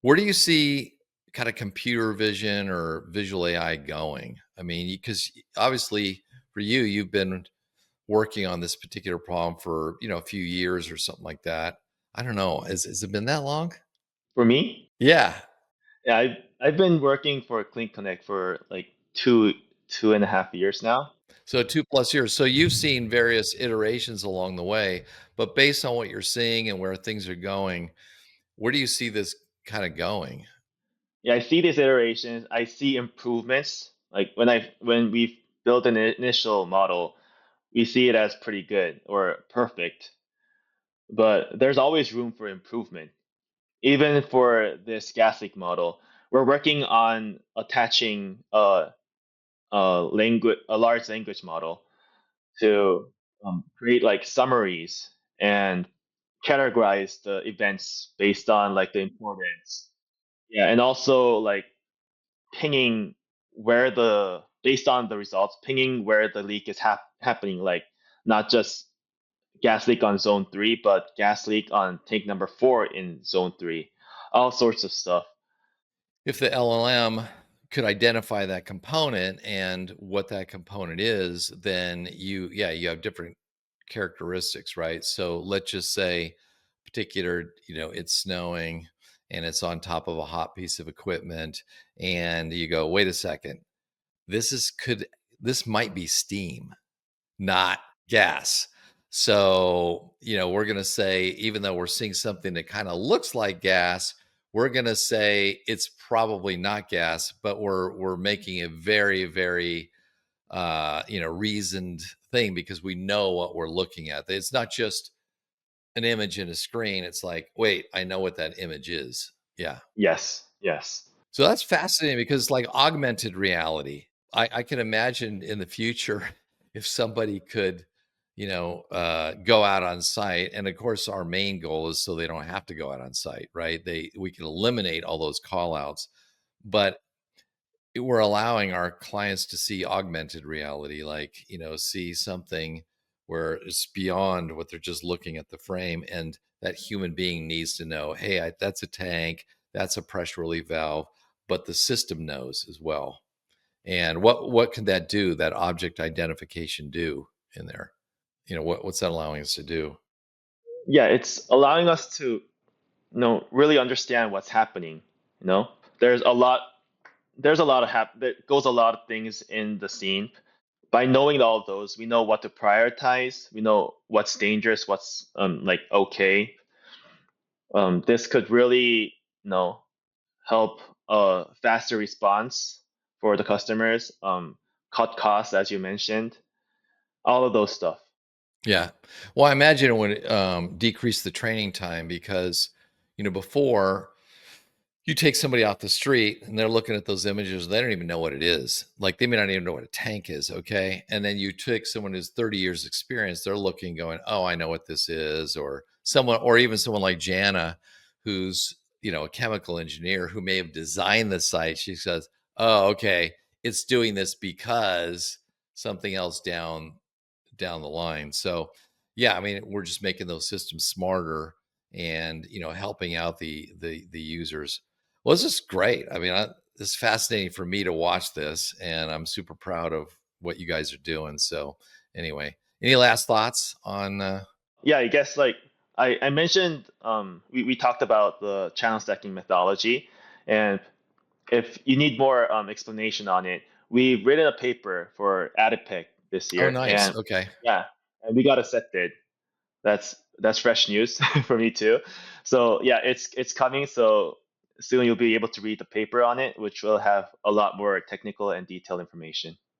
Where do you see kind of computer vision or visual AI going? I mean, because obviously for you, you've been working on this particular problem for, a few years or something like that. I don't know. Has it been that long? For me, Yeah. yeah, I've been working for Clean Connect for like two and a half years now. So 2+ years. So you've seen various iterations along the way, but based on what you're seeing and where things are going, where do you see this kind of going? Yeah, I see these iterations. I see improvements. Like when we built an initial model, we see it as pretty good or perfect, but there's always room for improvement. Even for this gas leak model, we're working on attaching a large language model to create like summaries and categorize the events based on like the importance. Yeah, and also like pinging where the based on the results, pinging where the leak is happening, like not just gas leak on zone 3, but gas leak on tank number 4 in zone 3. All sorts of stuff. If the LLM could identify that component and what that component is, then you have different characteristics, right? So let's just say particular, it's snowing and it's on top of a hot piece of equipment and you go, "Wait a second. This might be steam, not gas." So, we're going to say, even though we're seeing something that kind of looks like gas, we're going to say it's probably not gas, but we're making a very, very, reasoned thing because we know what we're looking at. It's not just an image in a screen. It's like, wait, I know what that image is. Yeah. Yes, yes. So that's fascinating because it's like augmented reality. I can imagine in the future if somebody could, go out on site. And of course, our main goal is so they don't have to go out on site, right? We can eliminate all those call outs, but we're allowing our clients to see augmented reality, like, see something where it's beyond what they're just looking at the frame. And that human being needs to know, hey, that's a tank, that's a pressure relief valve, but the system knows as well. And what can that do? That object identification do in there? What's that allowing us to do? Yeah, it's allowing us to really understand what's happening. You know, there's a lot there goes a lot of things in the scene. By knowing all of those, we know what to prioritize. We know what's dangerous, what's like okay. This could really, help a faster response for the customers, cut costs as you mentioned, all of those stuff. Yeah. Well, I imagine it would decrease the training time because, before you take somebody off the street and they're looking at those images, they don't even know what it is. Like they may not even know what a tank is. Okay. And then you take someone who's 30 years experience, they're looking, going, "Oh, I know what this is." Or even someone like Jana, who's, a chemical engineer who may have designed the site. She says, "Oh, okay. It's doing this because something else down the line." So, yeah, I mean, we're just making those systems smarter and, helping out the users. Well, this is great. I mean, it's fascinating for me to watch this, and I'm super proud of what you guys are doing. So, anyway, any last thoughts on? Yeah, I guess like I mentioned, we talked about the channel stacking methodology, and if you need more explanation on it, we've written a paper for ADIPEC this Oh, year, nice. and Okay. yeah, and we got accepted. That's fresh news for me too. So yeah, it's coming. So soon you'll be able to read the paper on it, which will have a lot more technical and detailed information.